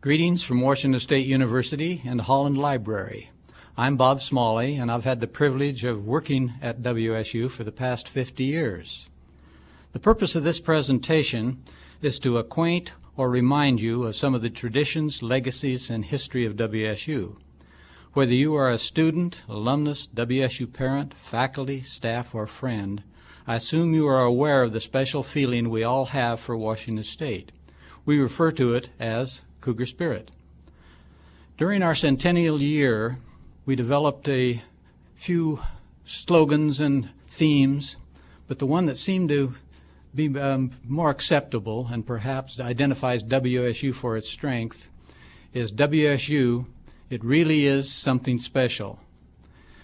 Greetings from Washington State University and Holland Library. I'm Bob Smawley, and I've had the privilege of working at WSU for the past 50 years. The purpose of this presentation is to acquaint or remind you of some of the traditions, legacies, and history of WSU. Whether you are a student, alumnus, WSU parent, faculty, staff, or friend, I assume you are aware of the special feeling we all have for Washington State. We refer to it as Cougar Spirit. During our centennial year, we developed a few slogans and themes, but the one that seemed to be more acceptable and perhaps identifies WSU for its strength is WSU, it really is something special.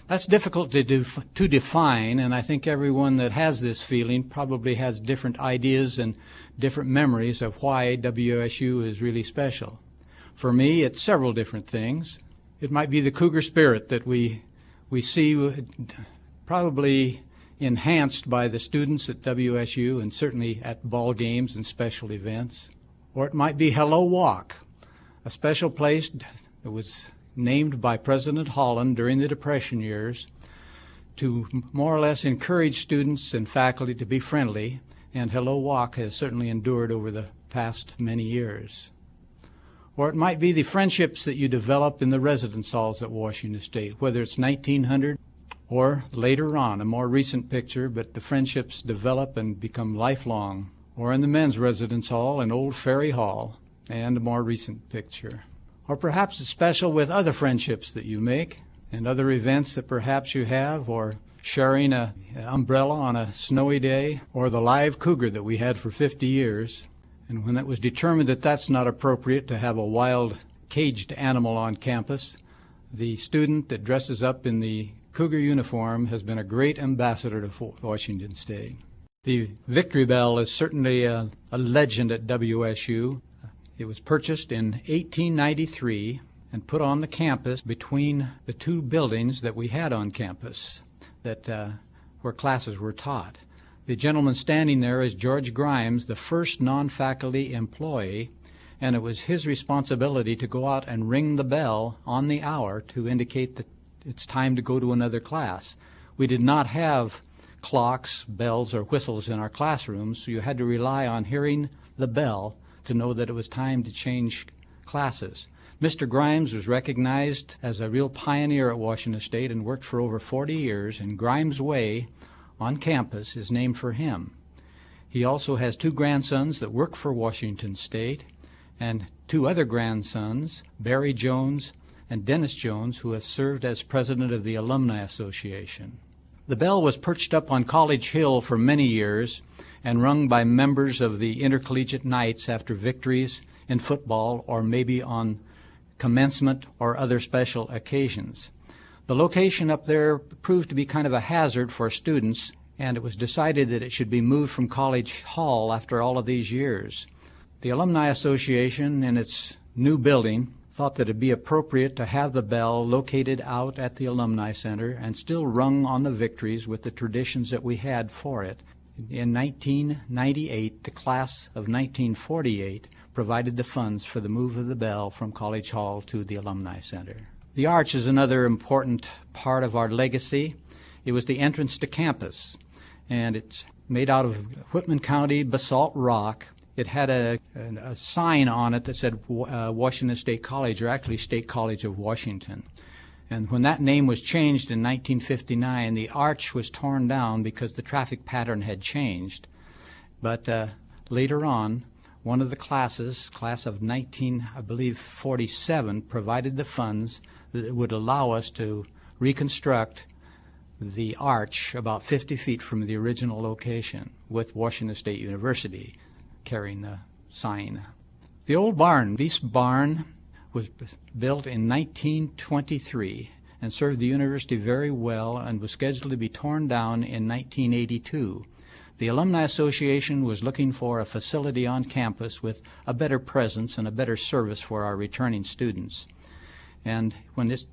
That's difficult to define, and I think everyone that has this feeling probably has different ideas and different memories of why WSU is really special. For me, it's several different things. It might be the Cougar Spirit that we see probably enhanced by the students at WSU and certainly at ball games and special events. Or it might be Hello Walk, a special place that was named by President Holland during the Depression years to more or less encourage students and faculty to be friendly, and Hello Walk has certainly endured over the past many years. Or it might be the friendships that you develop in the residence halls at Washington State, whether it's 1900 or later on, a more recent picture, but the friendships develop and become lifelong. Or in the men's residence hall in Old Ferry Hall, and a more recent picture. Or perhaps it's special with other friendships that you make and other events that perhaps you have, or sharing an umbrella on a snowy day, or the live cougar that we had for 50 years. And when it was determined that that's not appropriate to have a wild caged animal on campus, the student that dresses up in the cougar uniform has been a great ambassador to Washington State. The Victory Bell is certainly a legend at WSU. It was purchased in 1893 and put on the campus between the two buildings that we had on campus where classes were taught. The gentleman standing there is George Grimes, the first non-faculty employee, and it was his responsibility to go out and ring the bell on the hour to indicate that it's time to go to another class. We did not have clocks, bells, or whistles in our classrooms, so you had to rely on hearing the bell to know that it was time to change classes. Mr. Grimes was recognized as a real pioneer at Washington State and worked for over 40 years, and Grimes Way on campus is named for him. He also has two grandsons that work for Washington State and two other grandsons, Barry Jones and Dennis Jones, who has served as president of the Alumni Association. The bell was perched up on College Hill for many years and rung by members of the intercollegiate nights after victories in football or maybe on commencement or other special occasions. The location up there proved to be kind of a hazard for students, and it was decided that it should be moved from College Hall after all of these years. The Alumni Association, in its new building, thought that it would be appropriate to have the bell located out at the Alumni Center and still rung on the victories with the traditions that we had for it. In 1998, the class of 1948 provided the funds for the move of the bell from College Hall to the Alumni Center. The arch is another important part of our legacy. It was the entrance to campus, and it's made out of Whitman County basalt rock. It had a sign on it that said Washington State College, or actually State College of Washington. And when that name was changed in 1959, the arch was torn down because the traffic pattern had changed. But later on, one of the classes, class of 47, provided the funds that would allow us to reconstruct the arch about 50 feet from the original location, with Washington State University carrying the sign. The old barn, this barn, was built in 1923 and served the university very well and was scheduled to be torn down in 1982. The Alumni Association was looking for a facility on campus with a better presence and a better service for our returning students. And when this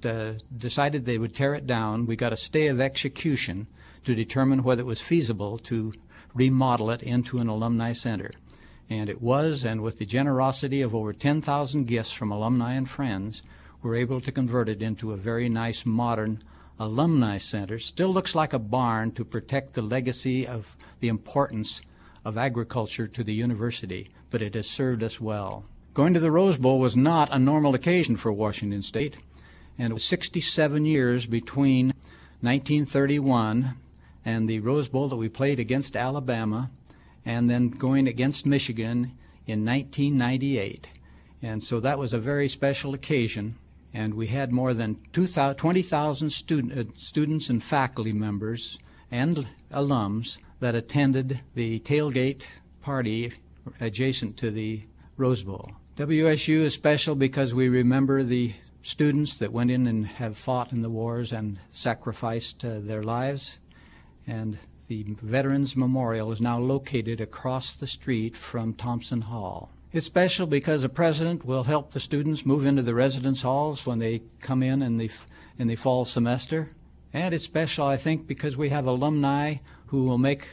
decided they would tear it down, we got a stay of execution to determine whether it was feasible to remodel it into an alumni center. And it was, and with the generosity of over 10,000 gifts from alumni and friends, we're able to convert it into a very nice modern alumni center. Still looks like a barn to protect the legacy of the importance of agriculture to the university, but it has served us well. Going to the Rose Bowl was not a normal occasion for Washington State, and it was 67 years between 1931 and the Rose Bowl that we played against Alabama, and then going against Michigan in 1998. And so that was a very special occasion, and we had more than 20,000 students and faculty members and alums that attended the tailgate party adjacent to the Rose Bowl. WSU is special because we remember the students that went in and have fought in the wars and sacrificed their lives, and the Veterans Memorial is now located across the street from Thompson Hall. It's special because the president will help the students move into the residence halls when they come in the fall semester. And it's special, I think, because we have alumni who will make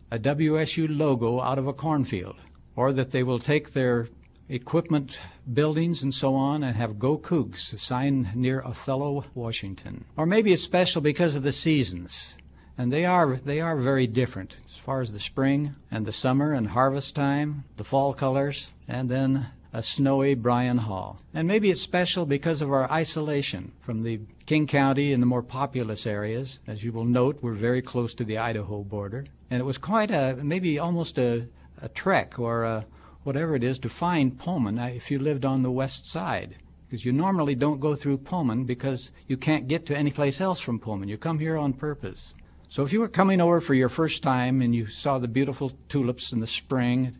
a WSU logo out of a cornfield, or that they will take their equipment buildings and so on and have Go Cougs sign near Othello, Washington. Or maybe it's special because of the seasons. And they are very different as far as the spring and the summer and harvest time, the fall colors, and then a snowy Bryan Hall. And maybe it's special because of our isolation from the King County and the more populous areas. As you will note, we're very close to the Idaho border. And it was quite maybe almost a trek or whatever it is to find Pullman if you lived on the west side, because you normally don't go through Pullman because you can't get to any place else from Pullman. You come here on purpose. So if you were coming over for your first time and you saw the beautiful tulips in the spring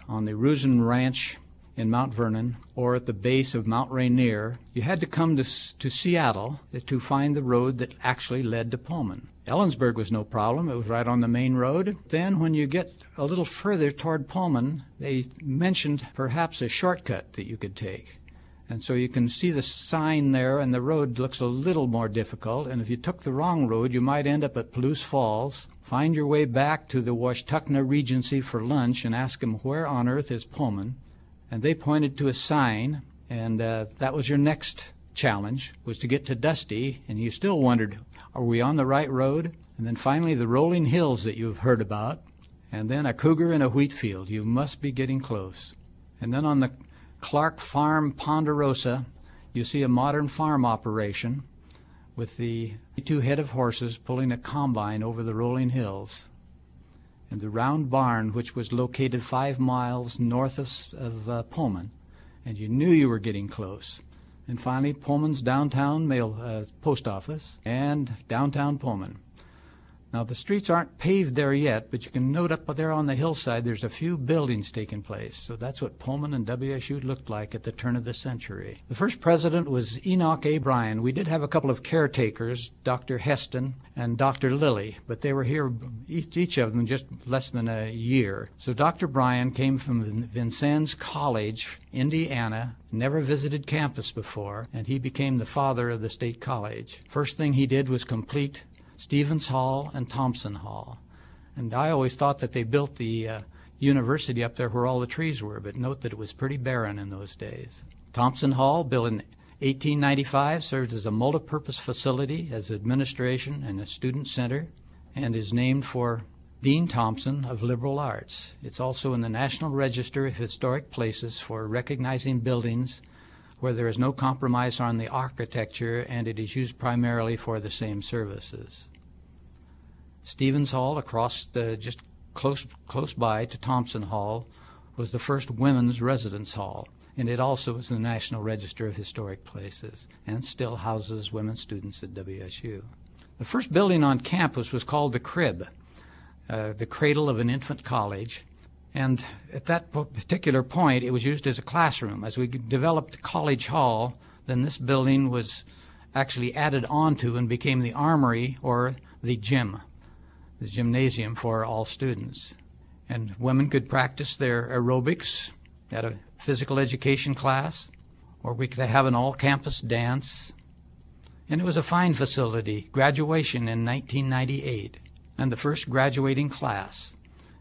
on the Rusin Ranch in Mount Vernon or at the base of Mount Rainier, you had to come to Seattle to find the road that actually led to Pullman. Ellensburg was no problem. It was right on the main road. Then when you get a little further toward Pullman, they mentioned perhaps a shortcut that you could take. And so you can see the sign there, and the road looks a little more difficult. And if you took the wrong road, you might end up at Palouse Falls, find your way back to the Washtenaw Regency for lunch, and ask them, where on earth is Pullman? And they pointed to a sign, and that was your next challenge, was to get to Dusty. And you still wondered, are we on the right road? And then finally the rolling hills that you've heard about, and then a cougar in a wheat field. You must be getting close. And then on the Clark Farm, Ponderosa, you see a modern farm operation with the 2 head of horses pulling a combine over the rolling hills. And the round barn, which was located 5 miles north of Pullman, and you knew you were getting close. And finally, Pullman's downtown post office and downtown Pullman. Now, the streets aren't paved there yet, but you can note up there on the hillside there's a few buildings taking place. So that's what Pullman and WSU looked like at the turn of the century. The first president was Enoch A. Bryan. We did have a couple of caretakers, Dr. Heston and Dr. Lilly, but they were here, each of them, just less than a year. So Dr. Bryan came from Vincennes College, Indiana, never visited campus before, and he became the father of the State College. First thing he did was complete Stevens Hall and Thompson Hall. And I always thought that they built the university up there where all the trees were, but note that it was pretty barren in those days. Thompson Hall, built in 1895, serves as a multi-purpose facility, as administration and a student center, and is named for Dean Thompson of Liberal Arts. It's also in the National Register of Historic Places for recognizing buildings where there is no compromise on the architecture, and it is used primarily for the same services. Stevens Hall, across just close by to Thompson Hall, was the first women's residence hall, and it also is in the National Register of Historic Places and still houses women students at WSU. The first building on campus was called the Crib, the cradle of an infant college, and at that particular point it was used as a classroom. As we developed College Hall, then this building was actually added onto and became the armory, or the gym, the gymnasium for all students. And women could practice their aerobics at a physical education class, or we could have an all-campus dance. And it was a fine facility. Graduation in 1998, and the first graduating class.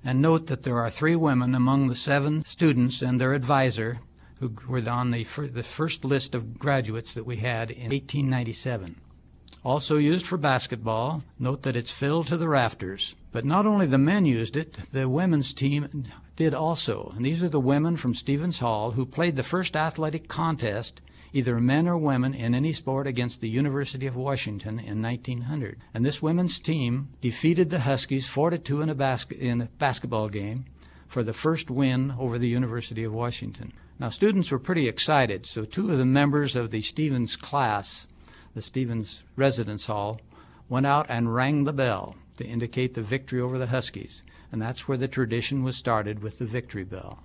And note that there are 3 women among the 7 students and their advisor who were on the first list of graduates that we had in 1897. Also used for basketball, note that it's filled to the rafters. But not only the men used it, the women's team did also. And these are the women from Stevens Hall who played the first athletic contest, either men or women, in any sport against the University of Washington in 1900. And this women's team defeated the Huskies 4-2 in a basketball game for the first win over the University of Washington. Now, students were pretty excited, so 2 of the members of the Stevens class, the Stevens Residence Hall, went out and rang the bell to indicate the victory over the Huskies. And that's where the tradition was started, with the victory bell.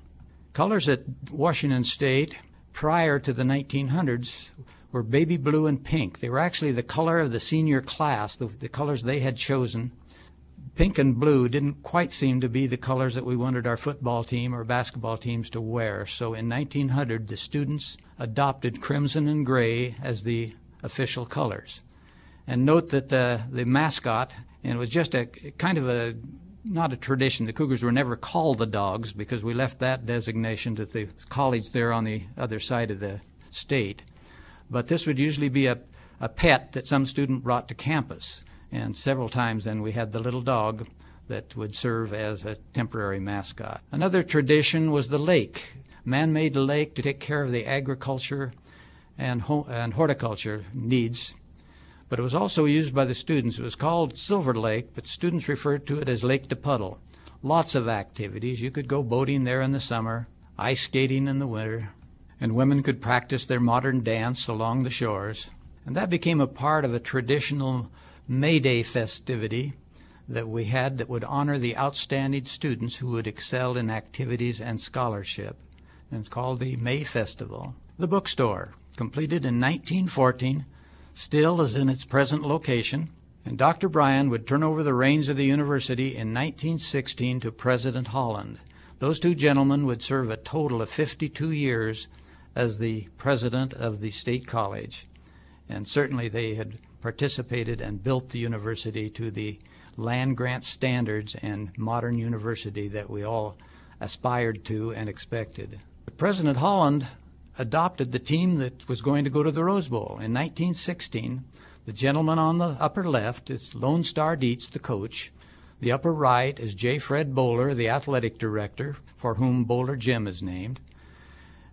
Colors at Washington State prior to the 1900s were baby blue and pink. They were actually the color of the senior class, the colors they had chosen. Pink and blue didn't quite seem to be the colors that we wanted our football team or basketball teams to wear. So in 1900, the students adopted crimson and gray as the official colors. And note that the mascot, and it was just a kind of a, not a tradition. The Cougars were never called the Dogs because we left that designation to the college there on the other side of the state. But this would usually be a pet that some student brought to campus. And several times then we had the little dog that would serve as a temporary mascot. Another tradition was the lake, man-made lake to take care of the agriculture and horticulture needs. But it was also used by the students. It was called Silver Lake, but students referred to it as Lake de Puddle. Lots of activities. You could go boating there in the summer, ice skating in the winter, and women could practice their modern dance along the shores. And that became a part of a traditional May Day festivity that we had that would honor the outstanding students who would excel in activities and scholarship. And it's called the May Festival. The bookstore, completed in 1914, still is in its present location, and Dr. Bryan would turn over the reins of the university in 1916 to President Holland. Those 2 gentlemen would serve a total of 52 years as the president of the State College, and certainly they had participated and built the university to the land-grant standards and modern university that we all aspired to and expected. President Holland adopted the team that was going to go to the Rose Bowl. In 1916, the gentleman on the upper left is Lone Star Dietz, the coach. The upper right is J. Fred Bowler, the athletic director, for whom Bowler Jim is named.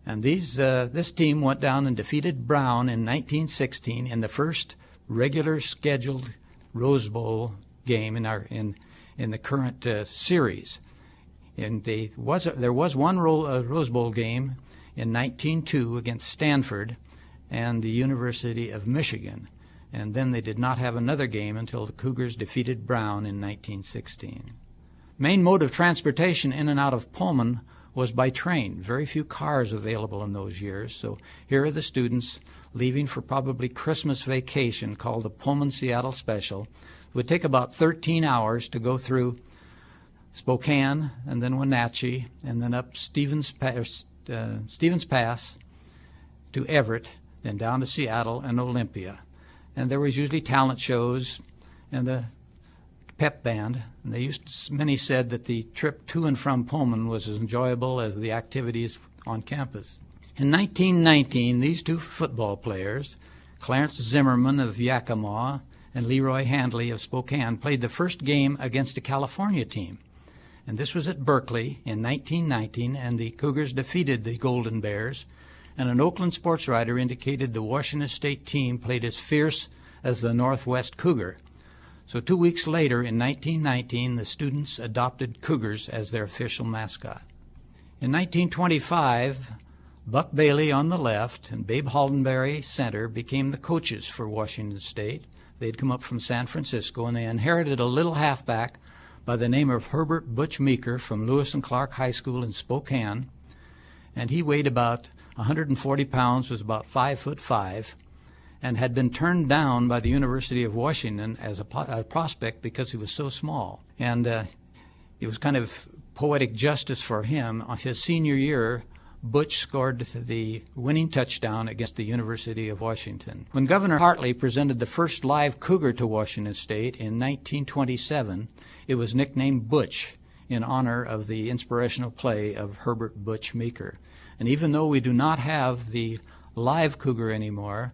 And this team went down and defeated Brown in 1916 in the first regular scheduled Rose Bowl game in the current series. And there was one Rose Bowl game in 1902 against Stanford and the University of Michigan. And then they did not have another game until the Cougars defeated Brown in 1916. Main mode of transportation in and out of Pullman was by train. Very few cars available in those years. So here are the students leaving for probably Christmas vacation, called the Pullman Seattle Special. It would take about 13 hours to go through Spokane and then Wenatchee and then up Stevens Pass to Everett, then down to Seattle and Olympia. And there was usually talent shows and a pep band. And many said that the trip to and from Pullman was as enjoyable as the activities on campus. In 1919, these 2 football players, Clarence Zimmerman of Yakima and Leroy Handley of Spokane, played the first game against a California team. And this was at Berkeley in 1919, and the Cougars defeated the Golden Bears. And an Oakland sports writer indicated the Washington State team played as fierce as the Northwest Cougar. So 2 weeks later, in 1919, the students adopted Cougars as their official mascot. In 1925, Buck Bailey on the left and Babe Haldenberry center became the coaches for Washington State. They'd come up from San Francisco, and they inherited a little halfback by the name of Herbert Butch Meeker from Lewis and Clark High School in Spokane. And he weighed about 140 pounds, was about 5'5", and had been turned down by the University of Washington as a prospect because he was so small. And it was kind of poetic justice for him. On his senior year, Butch scored the winning touchdown against the University of Washington. When Governor Hartley presented the first live cougar to Washington State in 1927, it was nicknamed Butch in honor of the inspirational play of Herbert Butch Meeker. And even though we do not have the live cougar anymore,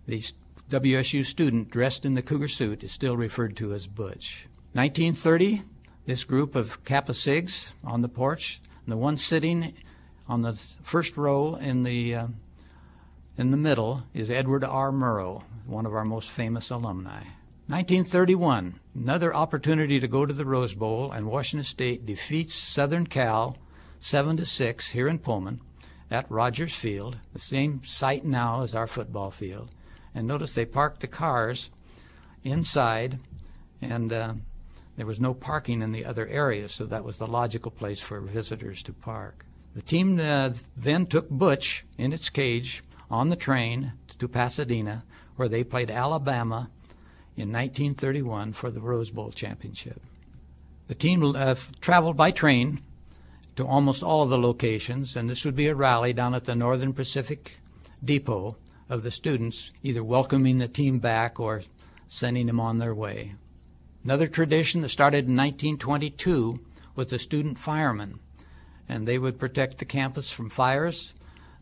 the WSU student dressed in the cougar suit is still referred to as Butch. 1930, this group of Kappa Sigs on the porch, and the one sitting on the first row in the middle is Edward R. Murrow, one of our most famous alumni. 1931, another opportunity to go to the Rose Bowl, and Washington State defeats Southern Cal 7-6 here in Pullman at Rogers Field, the same site now as our football field. And notice they parked the cars inside, and there was no parking in the other areas, so that was the logical place for visitors to park. The team then took Butch in its cage on the train to Pasadena, where they played Alabama in 1931 for the Rose Bowl championship. The team traveled by train to almost all of the locations, and this would be a rally down at the Northern Pacific Depot of the students, either welcoming the team back or sending them on their way. Another tradition that started in 1922 was the student firemen, and they would protect the campus from fires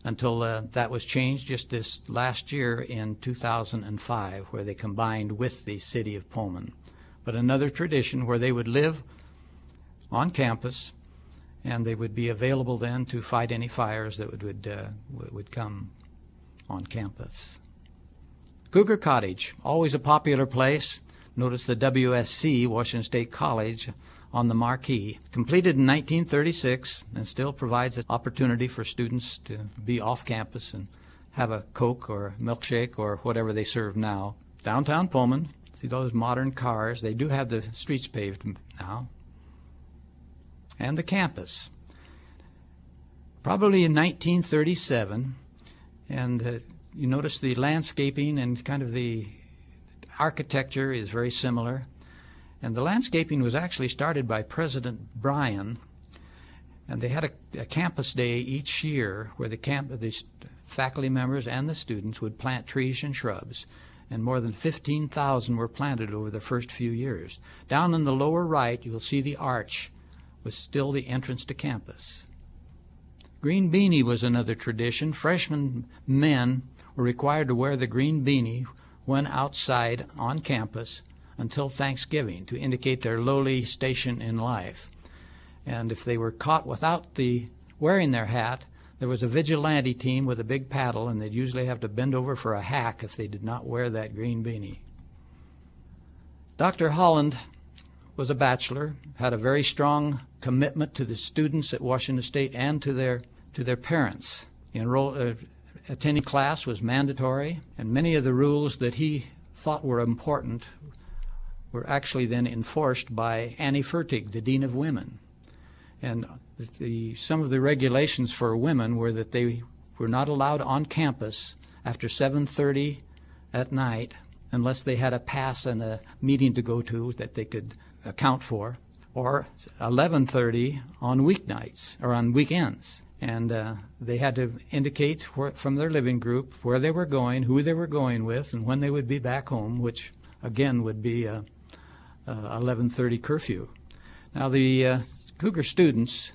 until that was changed just this last year in 2005, where they combined with the city of Pullman. But another tradition where they would live on campus, and they would be available then to fight any fires that would come on campus. Cougar Cottage, always a popular place. Notice the WSC, Washington State College, on the marquee. Completed in 1936 and still provides an opportunity for students to be off campus and have a Coke or a milkshake or whatever they serve now. Downtown Pullman, see those modern cars. They do have the streets paved now. And the campus. Probably in 1937, and you notice the landscaping and kind of the architecture is very similar. And the landscaping was actually started by President Bryan, and they had a campus day each year where the faculty members and the students would plant trees and shrubs, and more than 15,000 were planted over the first few years. Down in the lower right, you'll see the arch was still the entrance to campus. Green beanie was another tradition. Freshman men were required to wear the green beanie when outside on campus until Thanksgiving to indicate their lowly station in life. And if they were caught without wearing their hat, there was a vigilante team with a big paddle, and they'd usually have to bend over for a hack if they did not wear that green beanie. Dr. Holland was a bachelor, had a very strong commitment to the students at Washington State and to their parents. Attending class was mandatory, and many of the rules that he thought were important were actually then enforced by Annie Fertig, the Dean of Women. And some of the regulations for women were that they were not allowed on campus after 7:30 at night unless they had a pass and a meeting to go to that they could account for, or 11:30 on weeknights or on weekends. And they had to indicate from their living group where they were going, who they were going with, and when they would be back home, which again would be 11:30 curfew. Now the Cougar students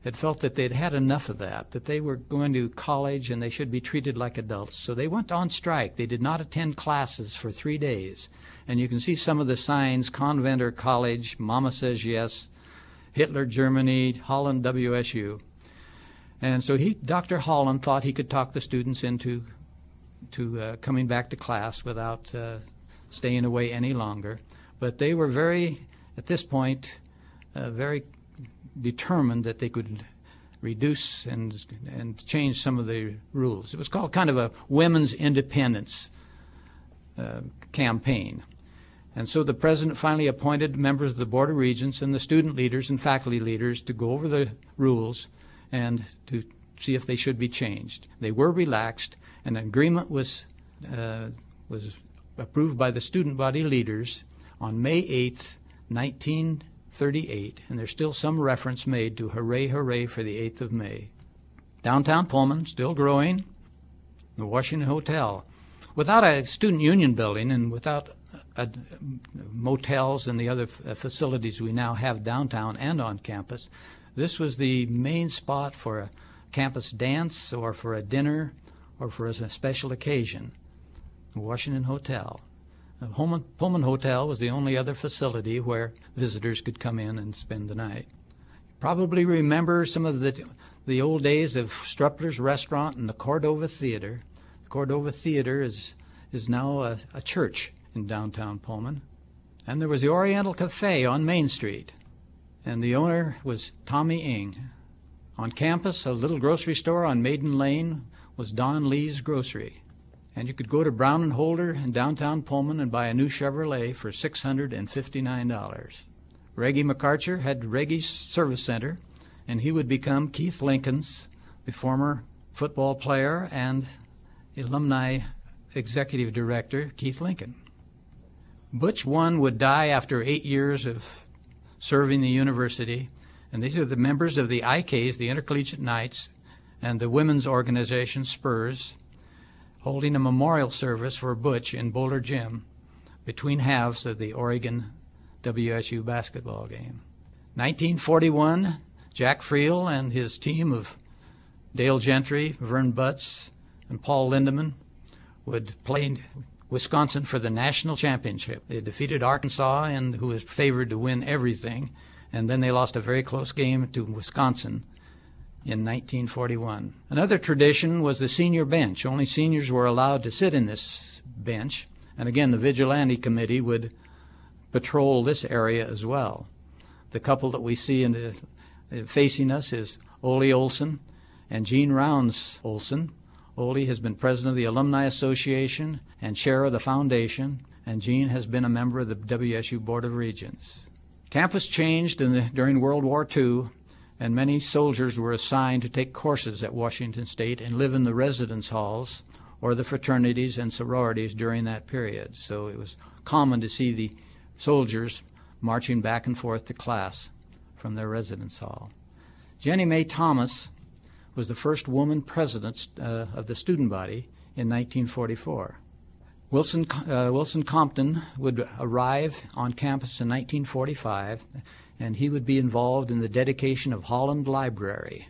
had felt that they'd had enough of that they were going to college and they should be treated like adults. So they went on strike. They did not attend classes for 3 days. And you can see some of the signs: convent or college, Mama says yes, Hitler, Germany, Holland, WSU. And so Dr. Holland thought he could talk the students into coming back to class without staying away any longer. But they were at this point, very determined that they could reduce and change some of the rules. It was called kind of a women's independence campaign. And so the president finally appointed members of the Board of Regents and the student leaders and faculty leaders to go over the rules and to see if they should be changed. They were relaxed, and an agreement was approved by the student body leaders on May 8th, 1938, and there's still some reference made to hooray, hooray for the 8th of May. Downtown Pullman, still growing, the Washington Hotel. Without a student union building and without motels and the other facilities we now have downtown and on campus. This was the main spot for a campus dance or for a dinner or for a special occasion, the Washington Hotel. The Pullman Hotel was the only other facility where visitors could come in and spend the night. Probably remember some of the old days of Strupler's Restaurant and the Cordova Theater. The Cordova Theater is now a church in downtown Pullman. And there was the Oriental Cafe on Main Street, and the owner was Tommy Ing. On campus, a little grocery store on Maiden Lane was Don Lee's Grocery. And you could go to Brown and Holder in downtown Pullman and buy a new Chevrolet for $659. Reggie McArcher had Reggie's Service Center, and he would become Keith Lincoln's, the former football player and alumni executive director, Keith Lincoln. Butch One would die after 8 years of serving the university, and these are the members of the IKs, the Intercollegiate Knights, and the women's organization, Spurs, holding a memorial service for Butch in Boulder Gym between halves of the Oregon WSU basketball game. 1941, Jack Friel and his team of Dale Gentry, Vern Butts, and Paul Lindeman would play Wisconsin for the national championship. They defeated Arkansas, and who was favored to win everything, and then they lost a very close game to Wisconsin in 1941. Another tradition was the senior bench. Only seniors were allowed to sit in this bench, and again the Vigilante Committee would patrol this area as well. The couple that we see facing us is Ole Olson and Gene Rounds Olson. Ole has been president of the Alumni Association and chair of the foundation, and Gene has been a member of the WSU Board of Regents. Campus changed during World War II, and many soldiers were assigned to take courses at Washington State and live in the residence halls or the fraternities and sororities during that period. So it was common to see the soldiers marching back and forth to class from their residence hall. Jennie Mae Thomas was the first woman president of the student body in 1944. Wilson Compton would arrive on campus in 1945, and he would be involved in the dedication of Holland Library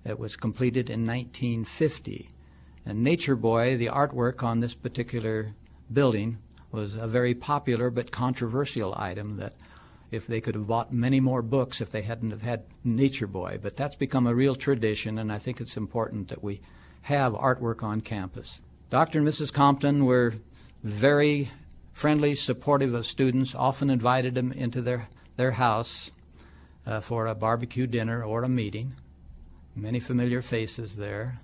that was completed in 1950. And Nature Boy, the artwork on this particular building, was a very popular but controversial item that if they could have bought many more books if they hadn't have had Nature Boy. But that's become a real tradition, and I think it's important that we have artwork on campus. Dr. and Mrs. Compton were very friendly, supportive of students, often invited them into their house for a barbecue dinner or a meeting. Many familiar faces there.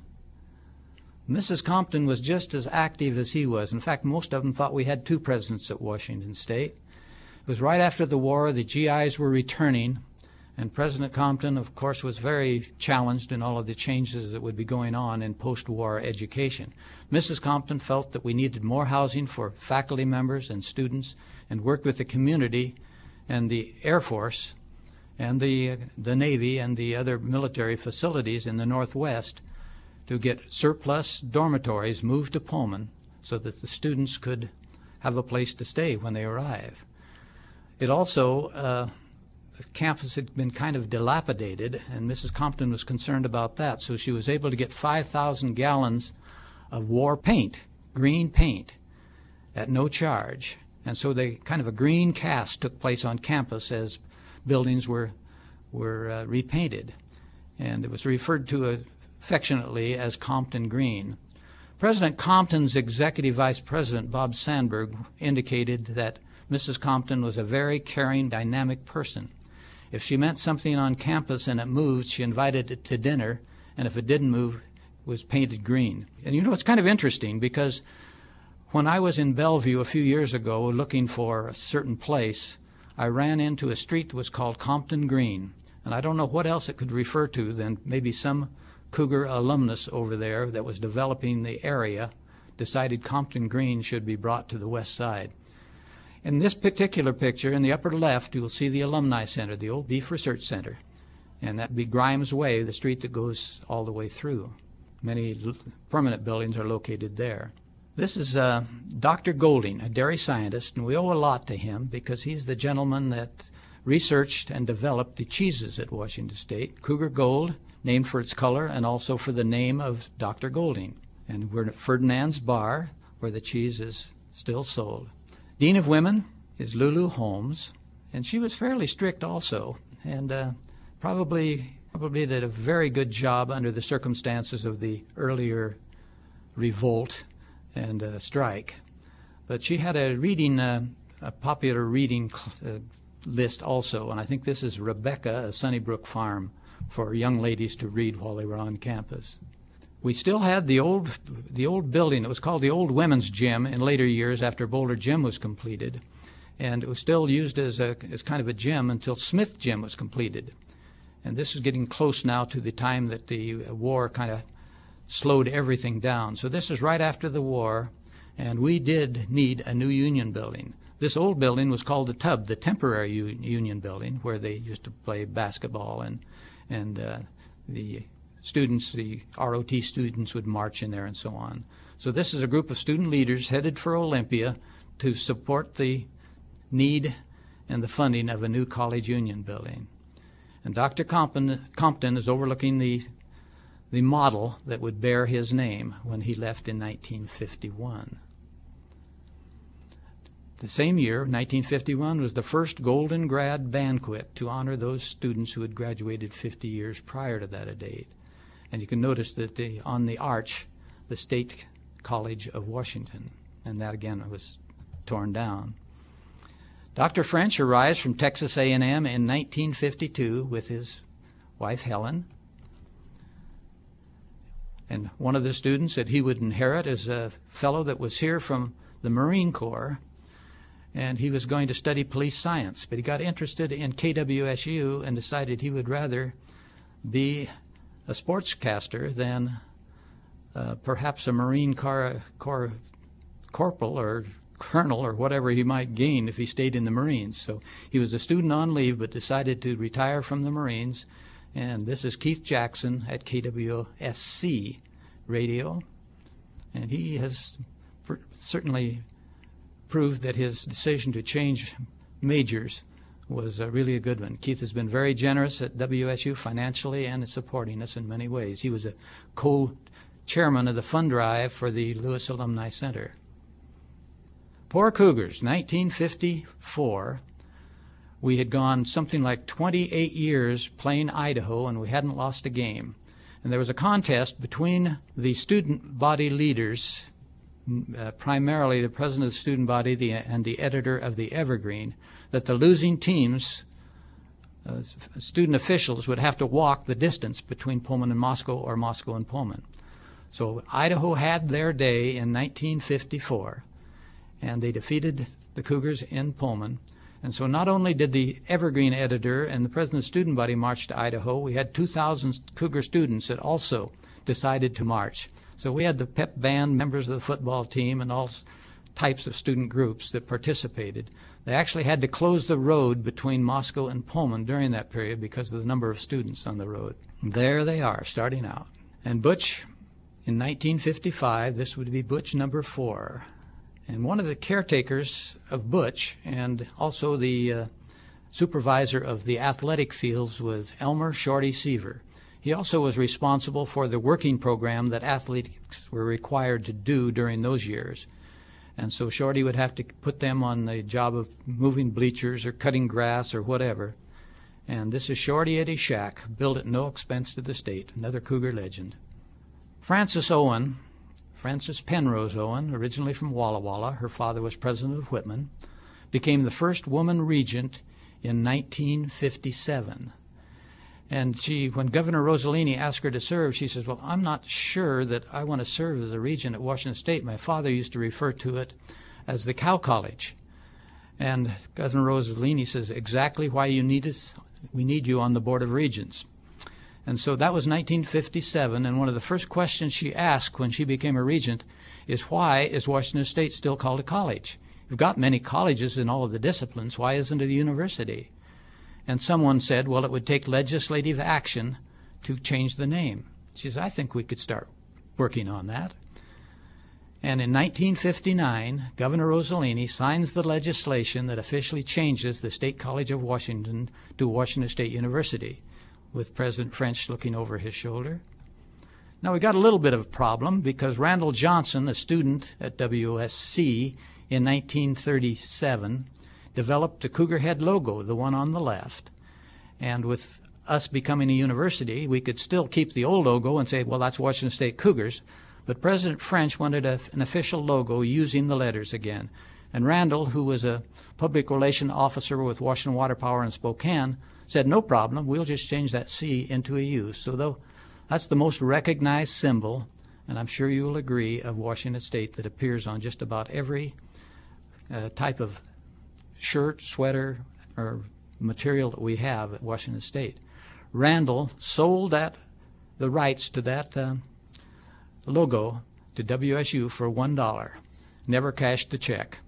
Mrs. Compton was just as active as he was. In fact, most of them thought we had two presidents at Washington State. It was right after the war, the GIs were returning, and President Compton, of course, was very challenged in all of the changes that would be going on in post-war education. Mrs. Compton felt that we needed more housing for faculty members and students, and worked with the community and the Air Force and the Navy and the other military facilities in the Northwest to get surplus dormitories moved to Pullman so that the students could have a place to stay when they arrive. It also, the campus had been kind of dilapidated, and Mrs. Compton was concerned about that, so she was able to get 5,000 gallons of war paint, green paint, at no charge. And so kind of a green cast took place on campus as buildings were repainted, and it was referred to affectionately as Compton Green. President Compton's executive vice president, Bob Sandberg, indicated that Mrs. Compton was a very caring, dynamic person. If she meant something on campus and it moved, she invited it to dinner, and if it didn't move, it was painted green. And you know, it's kind of interesting because when I was in Bellevue a few years ago looking for a certain place, I ran into a street that was called Compton Green, and I don't know what else it could refer to than maybe some Cougar alumnus over there that was developing the area decided Compton Green should be brought to the west side. In this particular picture, in the upper left, you will see the Alumni Center, the old Beef Research Center, and that would be Grimes Way, the street that goes all the way through. Many permanent buildings are located there. This is Dr. Golding, a dairy scientist, and we owe a lot to him because he's the gentleman that researched and developed the cheeses at Washington State. Cougar Gold, named for its color and also for the name of Dr. Golding. And we're at Ferdinand's Bar, where the cheese is still sold. Dean of Women is Lulu Holmes, and she was fairly strict also, and probably did a very good job under the circumstances of the earlier revolt and strike. But she had a reading, a popular reading list also, and I think this is Rebecca of Sunnybrook Farm for young ladies to read while they were on campus. We still had the old building. It was called the Old Women's Gym in later years after Boulder Gym was completed, and it was still used as kind of a gym until Smith Gym was completed. And this is getting close now to the time that the war kind of slowed everything down. So this is right after the war, and we did need a new union building. This old building was called the Tub, the temporary union building, where they used to play basketball, and the students, the ROT students, would march in there and so on. So this is a group of student leaders headed for Olympia to support the need and the funding of a new college union building. And Dr. Compton is overlooking the model that would bear his name when he left in 1951. The same year, 1951, was the first Golden Grad Banquet to honor those students who had graduated 50 years prior to that date. And you can notice that on the arch, the State College of Washington, and that again was torn down. Dr. French arrives from Texas A&M in 1952 with his wife Helen. And one of the students that he would inherit is a fellow that was here from the Marine Corps, and he was going to study police science, but he got interested in KWSU and decided he would rather be a sportscaster than perhaps a Marine Corps corporal or colonel or whatever he might gain if he stayed in the Marines. So he was a student on leave but decided to retire from the Marines. And this is Keith Jackson at KWSC radio, and he has certainly proved that his decision to change majors was really a good one. Keith has been very generous at WSU financially and in supporting us in many ways. He was a co-chairman of the fund drive for the Lewis Alumni Center. Poor Cougars, 1954. We had gone something like 28 years playing Idaho, and we hadn't lost a game. And there was a contest between the student body leaders, primarily the president of the student body and the editor of the Evergreen, that the losing teams, student officials, would have to walk the distance between Pullman and Moscow or Moscow and Pullman. So Idaho had their day in 1954, and they defeated the Cougars in Pullman. And so not only did the Evergreen editor and the president of the student body march to Idaho, we had 2,000 Cougar students that also decided to march. So we had the pep band, members of the football team, and all types of student groups that participated. They actually had to close the road between Moscow and Pullman during that period because of the number of students on the road. And there they are, starting out. And Butch, in 1955, this would be Butch number 4. And one of the caretakers of Butch and also the supervisor of the athletic fields was Elmer Shorty Seaver. He also was responsible for the working program that athletes were required to do during those years. And so Shorty would have to put them on the job of moving bleachers or cutting grass or whatever. And this is Shorty at his shack, built at no expense to the state, another Cougar legend. Frances Penrose Owen, originally from Walla Walla, her father was president of Whitman, became the first woman regent in 1957. And when Governor Rossellini asked her to serve, she says, well, I'm not sure that I want to serve as a regent at Washington State. My father used to refer to it as the Cow College. And Governor Rossellini says, exactly why you need us. We need you on the Board of Regents. And so that was 1957, and one of the first questions she asked when she became a regent is, why is Washington State still called a college? You've got many colleges in all of the disciplines. Why isn't it a university? And someone said, well, it would take legislative action to change the name. She says, I think we could start working on that. And in 1959, Governor Rossellini signs the legislation that officially changes the State College of Washington to Washington State University, with President French looking over his shoulder. Now, we got a little bit of a problem because Randall Johnson, a student at WSC in 1937, developed the Cougar head logo, the one on the left. And with us becoming a university, we could still keep the old logo and say, well, that's Washington State Cougars. But President French wanted an official logo using the letters again. And Randall, who was a public relations officer with Washington Water Power in Spokane, said, no problem, we'll just change that C into a U. So that's the most recognized symbol, and I'm sure you will agree, of Washington State that appears on just about every type of shirt, sweater, or material that we have at Washington State. Randall sold the rights to that logo to WSU for $1. Never cashed the check,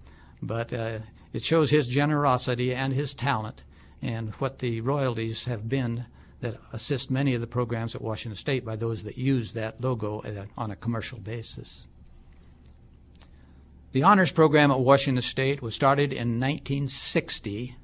but it shows his generosity and his talent and what the royalties have been that assist many of the programs at Washington State by those that use that logo on a commercial basis. The honors program at Washington State was started in 1960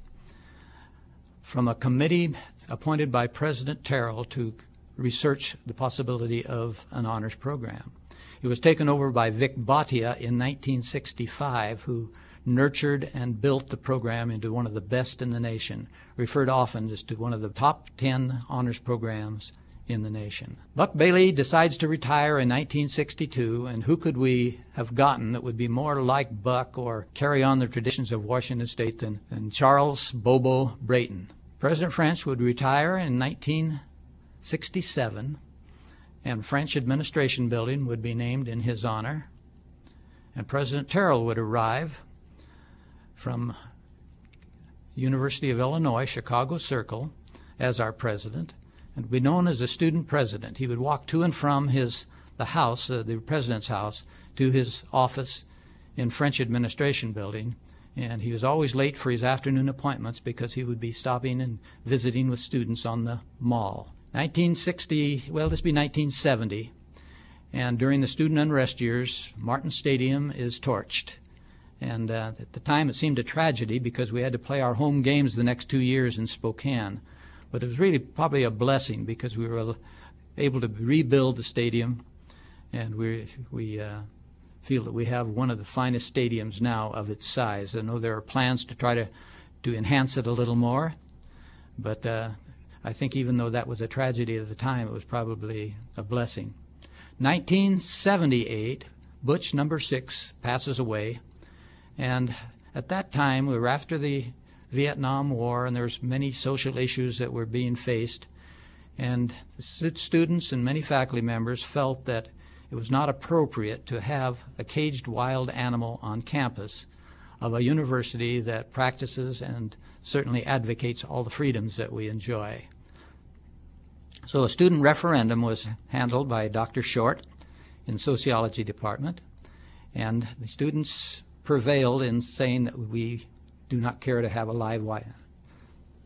from a committee appointed by President Terrell to research the possibility of an honors program. It was taken over by Vic Bhatia in 1965, who nurtured and built the program into one of the best in the nation, referred often as to one of the top 10 honors programs in the nation. Buck Bailey decides to retire in 1962, and who could we have gotten that would be more like Buck or carry on the traditions of Washington State than Charles Bobo Brayton. President French would retire in 1967, and French Administration Building would be named in his honor, and President Terrell would arrive from University of Illinois, Chicago Circle, as our president, and be known as a student president. He would walk to and from the house, the president's house, to his office in French Administration Building, and he was always late for his afternoon appointments because he would be stopping and visiting with students on the mall. 1970, and during the student unrest years, Martin Stadium is torched. And at the time it seemed a tragedy because we had to play our home games the next 2 years in Spokane. But it was really probably a blessing because we were able to rebuild the stadium, and we feel that we have one of the finest stadiums now of its size. I know there are plans to try to enhance it a little more, but I think even though that was a tragedy at the time, it was probably a blessing. 1978, Butch number 6 passes away, and at that time we were after the Vietnam War, and there's many social issues that were being faced, and students and many faculty members felt that it was not appropriate to have a caged wild animal on campus of a university that practices and certainly advocates all the freedoms that we enjoy. So a student referendum was handled by Dr. Short in the sociology department, and the students prevailed in saying that we do not care to have a live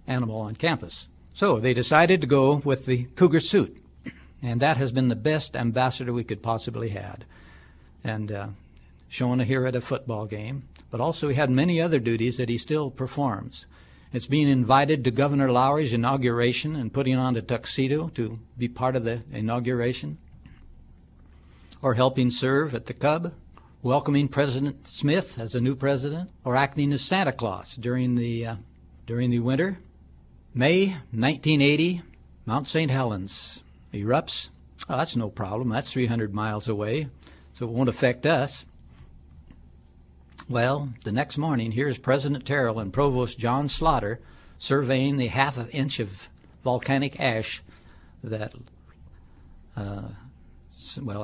animal on campus. So they decided to go with the cougar suit, and that has been the best ambassador we could possibly had, and shown here at a football game. But also he had many other duties that he still performs. It's being invited to Governor Lowry's inauguration and putting on a tuxedo to be part of the inauguration, or helping serve at the Cub, welcoming President Smith as a new president, or acting as Santa Claus during the winter. May 1980, Mount St. Helens erupts. Oh, that's no problem. That's 300 miles away, so it won't affect us. Well, the next morning, here's President Terrell and Provost John Slaughter surveying the half an inch of volcanic ash that,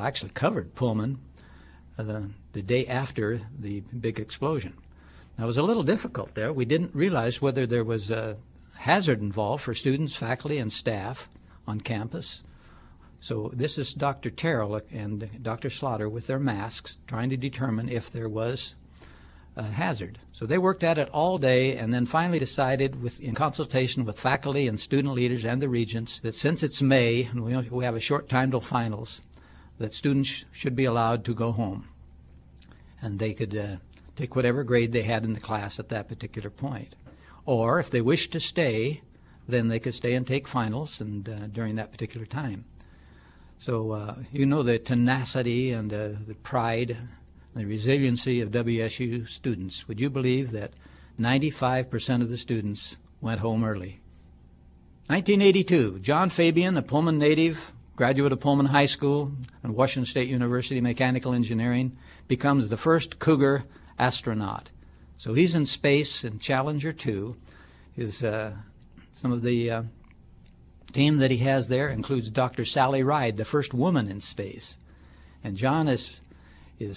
actually covered Pullman the day after the big explosion. Now, it was a little difficult there. We didn't realize whether there was a hazard involved for students, faculty, and staff on campus. So this is Dr. Terrell and Dr. Slaughter with their masks trying to determine if there was a hazard. So they worked at it all day and then finally decided, in consultation with faculty and student leaders and the regents, that since it's May and we have a short time till finals, that students should be allowed to go home. and they could take whatever grade they had in the class at that particular point. Or if they wished to stay, then they could stay and take finals and during that particular time. So you know the tenacity and the pride and the resiliency of WSU students. Would you believe that 95% of the students went home early? 1982, John Fabian, a Pullman native, graduate of Pullman High School and Washington State University Mechanical Engineering, becomes the first Cougar astronaut. So he's in space in Challenger 2. Some of the team that he has there includes Dr. Sally Ride, the first woman in space. And John is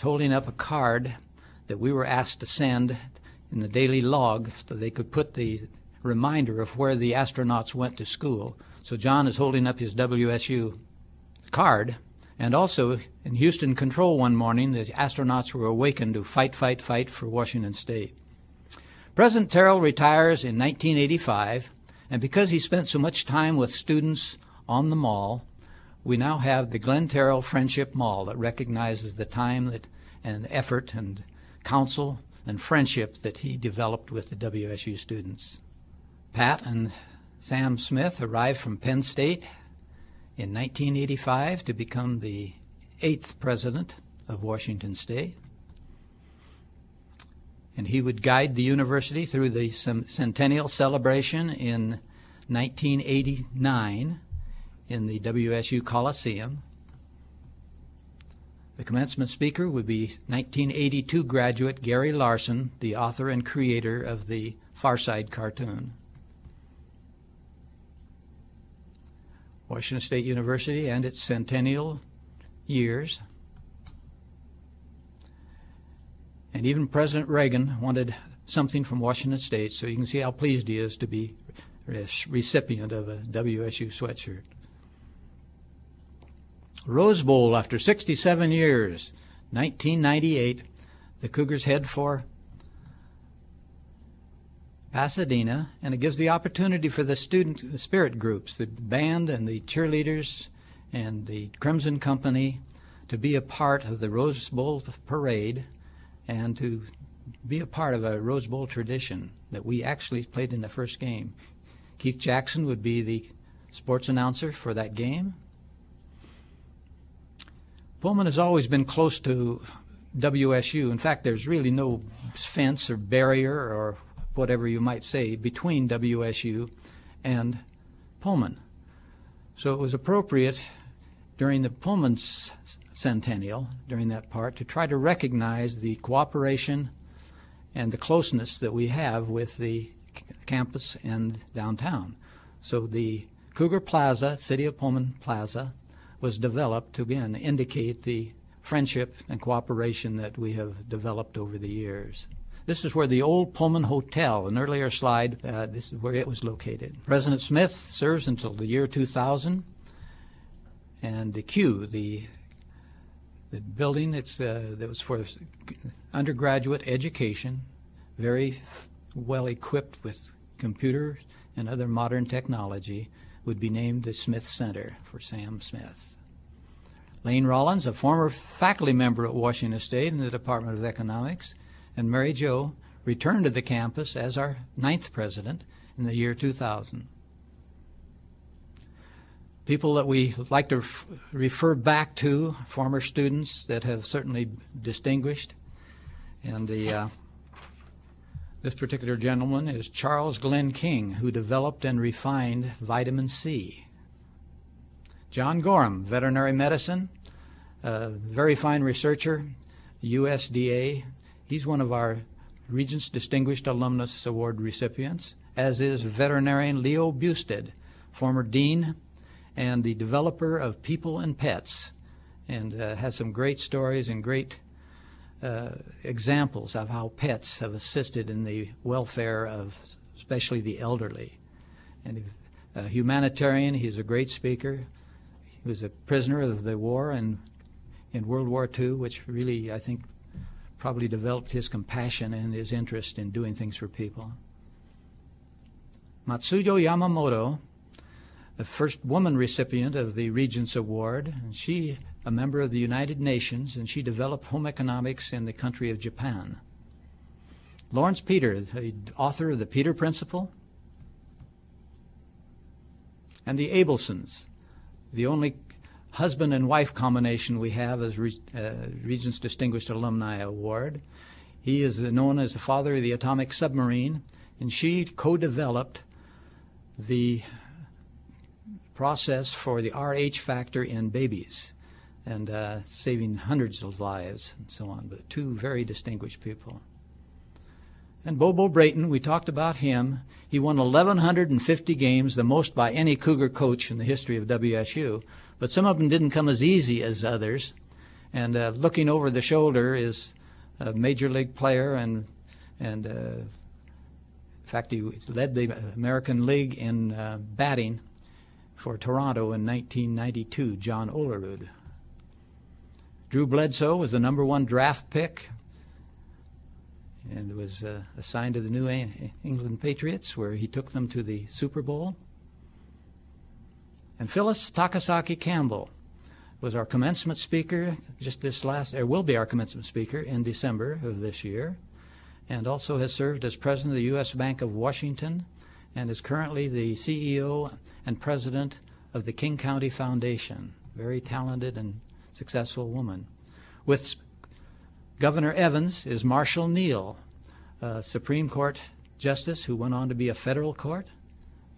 holding up a card that we were asked to send in the daily log so they could put the reminder of where the astronauts went to school. So John is holding up his WSU card. And also in Houston Control one morning, the astronauts were awakened to fight, fight, fight for Washington State. President Terrell retires in 1985, and because he spent so much time with students on the mall, we now have the Glen Terrell Friendship Mall that recognizes the time and effort and counsel and friendship that he developed with the WSU students. Pat and Sam Smith arrived from Penn State in 1985 to become the 8th president of Washington State. And he would guide the university through the centennial celebration in 1989 in the WSU Coliseum. The commencement speaker would be 1982 graduate Gary Larson, the author and creator of the Far Side cartoon. Washington State University and its centennial years. And even President Reagan wanted something from Washington State, so you can see how pleased he is to be a recipient of a WSU sweatshirt. Rose Bowl, after 67 years, 1998, the Cougars head for Pasadena, and it gives the opportunity for the student spirit groups, the band and the cheerleaders and the Crimson Company, to be a part of the Rose Bowl parade and to be a part of a Rose Bowl tradition that we actually played in the first game. Keith Jackson would be the sports announcer for that game. Pullman has always been close to WSU. In fact, there's really no fence or barrier or whatever you might say between WSU and Pullman. So it was appropriate during the Pullman centennial, during that part, to try to recognize the cooperation and the closeness that we have with the campus and downtown. So the Cougar Plaza, City of Pullman Plaza, was developed to, again, indicate the friendship and cooperation that we have developed over the years. This is where the old Pullman Hotel, an earlier slide, this is where it was located. President Smith serves until the year 2000. And the Q, the building, that was for undergraduate education, very well equipped with computers and other modern technology, would be named the Smith Center for Sam Smith. Lane Rollins, a former faculty member at Washington State in the Department of Economics, and Mary Jo returned to the campus as our 9th president in the year 2000. People that we like to refer back to, former students that have certainly distinguished. And this particular gentleman is Charles Glenn King, who developed and refined vitamin C. John Gorham, veterinary medicine, very fine researcher, USDA. He's one of our Regents Distinguished Alumnus Award recipients, as is veterinarian Leo Busted, former dean and the developer of People and Pets, and has some great stories and great examples of how pets have assisted in the welfare of especially the elderly. And a humanitarian, he's a great speaker. He was a prisoner of the war and in World War II, which really, I think, probably developed his compassion and his interest in doing things for people. Matsuyo Yamamoto, the first woman recipient of the Regents Award, and she a member of the United Nations, and she developed home economics in the country of Japan. Lawrence Peter, the author of the Peter Principle, and the Abelsons, the only husband and wife combination we have as Regents Distinguished Alumni Award. He is known as the father of the atomic submarine, and she co-developed the process for the RH factor in babies and saving hundreds of lives and so on, but two very distinguished people. And Bobo Brayton, we talked about him. He won 1,150 games, the most by any Cougar coach in the history of WSU, but some of them didn't come as easy as others. And looking over the shoulder is a major league player, and in fact, he led the American League in batting for Toronto in 1992, John Olerud. Drew Bledsoe was the #1 draft pick and was assigned to the New England Patriots, where he took them to the Super Bowl. And Phyllis Takasaki Campbell was our commencement speaker will be our commencement speaker in December of this year, and also has served as president of the U.S. Bank of Washington, and is currently the CEO and president of the King County Foundation. Very talented and successful woman. With Governor Evans is Marshall Neal, a Supreme Court Justice who went on to be a federal court.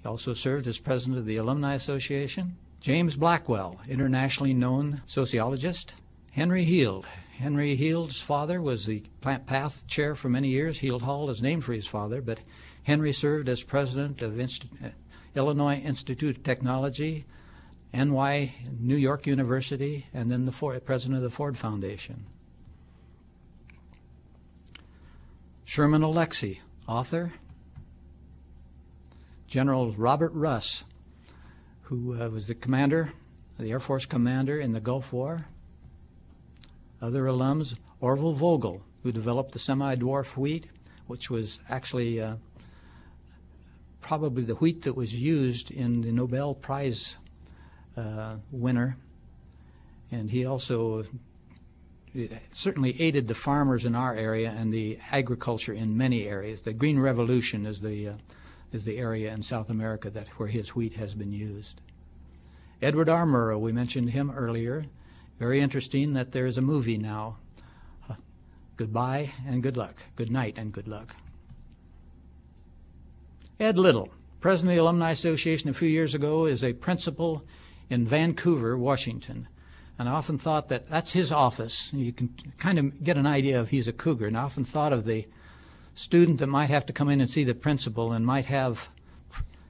He also served as president of the Alumni Association. James Blackwell, internationally known sociologist. Henry Heald. Henry Heald's father was the Plant Path chair for many years. Heald Hall is named for his father, but Henry served as president of Illinois Institute of Technology, New York University, and then the president of the Ford Foundation. Sherman Alexie, author. General Robert Russ, who was the Air Force commander in the Gulf War. Other alums, Orville Vogel, who developed the semi-dwarf wheat, which was actually probably the wheat that was used in the Nobel Prize winner. And he also certainly aided the farmers in our area and the agriculture in many areas. The Green Revolution is the area in South America where his wheat has been used. Edward R. Murrow, we mentioned him earlier. Very interesting that there is a movie now. Goodbye and good luck. Good night and good luck. Ed Little, president of the Alumni Association a few years ago, is a principal in Vancouver, Washington. And I often thought that that's his office. You can kind of get an idea if he's a Cougar. And I often thought of the student that might have to come in and see the principal and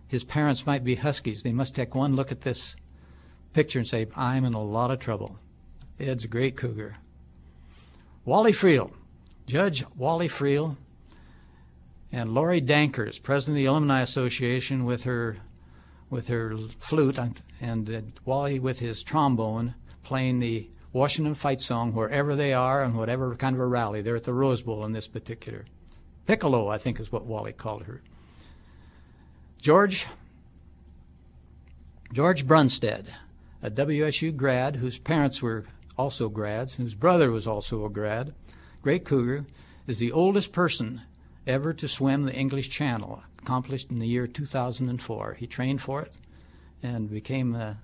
his parents might be Huskies. They must take one look at this picture and say, I'm in a lot of trouble. Ed's a great Cougar. Wally Friel, Judge Wally Friel, and Lori Dankers, president of the Alumni Association, with her flute, and Wally with his trombone, playing the Washington Fight Song wherever they are and whatever kind of a rally. They're at the Rose Bowl in this particular. Piccolo, I think, is what Wally called her. George Brunstad, a WSU grad whose parents were also grads, whose brother was also a grad, great Cougar, is the oldest person ever to swim the English Channel, accomplished in the year 2004. He trained for it and became,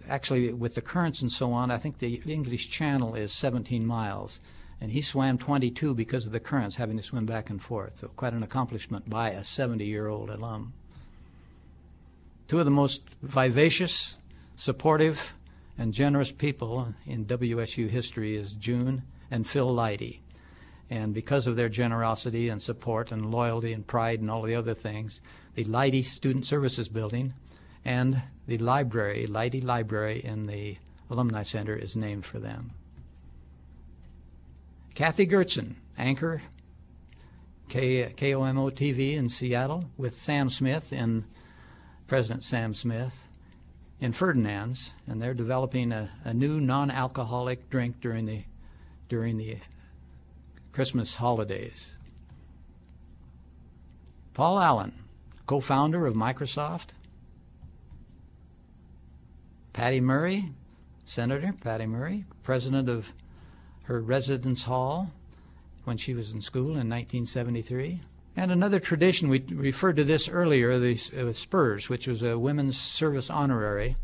actually with the currents and so on, I think the English Channel is 17 miles, and he swam 22 because of the currents, having to swim back and forth. So quite an accomplishment by a 70-year-old alum. Two of the most vivacious, supportive, and generous people in WSU history is June and Phil Leidy. And because of their generosity and support and loyalty and pride and all the other things, the Leidy Student Services Building and the library, Leidy Library in the Alumni Center, is named for them. Kathy Gertzen, anchor, KOMO TV in Seattle, with Sam Smith, President Sam Smith, in Ferdinand's, and they're developing a new non-alcoholic drink during the Christmas holidays. Paul Allen, co-founder of Microsoft. Patty Murray, Senator Patty Murray, president of her residence hall when she was in school in 1973. And another tradition, we referred to this earlier, the Spurs, which was a women's service honorary,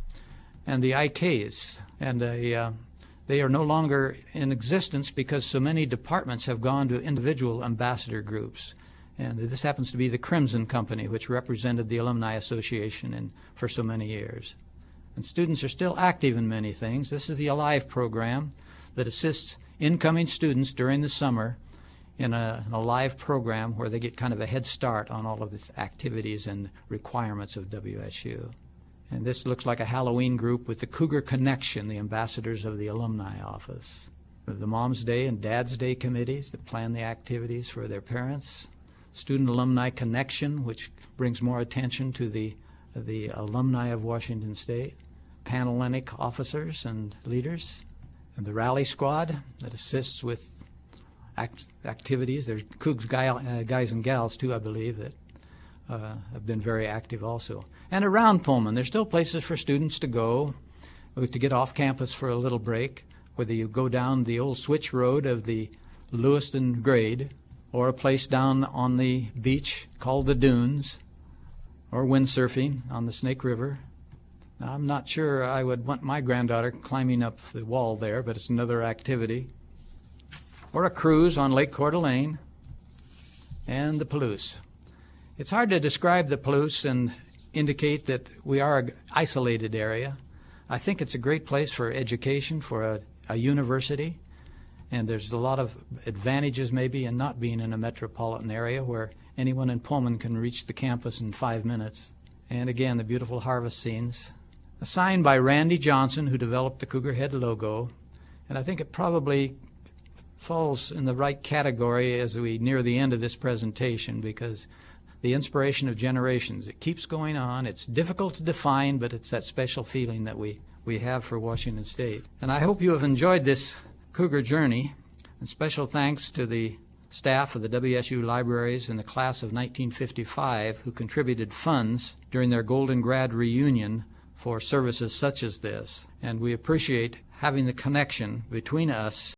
and the IKs. And they are no longer in existence because so many departments have gone to individual ambassador groups. And this happens to be the Crimson Company, which represented the Alumni Association for so many years. And students are still active in many things. This is the Alive program that assists incoming students during the summer in a live program where they get kind of a head start on all of the activities and requirements of WSU. And this looks like a Halloween group with the Cougar Connection, the ambassadors of the alumni office. The Mom's Day and Dad's Day committees that plan the activities for their parents. Student Alumni Connection, which brings more attention to the alumni of Washington State. Panhellenic officers and leaders. And the Rally Squad that assists with activities. There's Cougs guys and gals, too, I believe, that have been very active also. And around Pullman, there's still places for students to go to get off campus for a little break, whether you go down the old switch road of the Lewiston grade, or a place down on the beach called the Dunes, or windsurfing on the Snake River. Now, I'm not sure I would want my granddaughter climbing up the wall there, but it's another activity. Or a cruise on Lake Coeur d'Alene and the Palouse. It's hard to describe the Palouse and indicate that we are an isolated area. I think it's a great place for education, for a university, and there's a lot of advantages maybe in not being in a metropolitan area where anyone in Pullman can reach the campus in 5 minutes. And again, the beautiful harvest scenes. A sign by Randy Johnson, who developed the Cougar Head logo, and I think it probably falls in the right category as we near the end of this presentation, because the inspiration of generations, it keeps going on. It's difficult to define, but it's that special feeling that we have for Washington State. And I hope you have enjoyed this Cougar journey, and special thanks to the staff of the WSU libraries in the class of 1955 who contributed funds during their Golden Grad reunion for services such as this. And we appreciate having the connection between us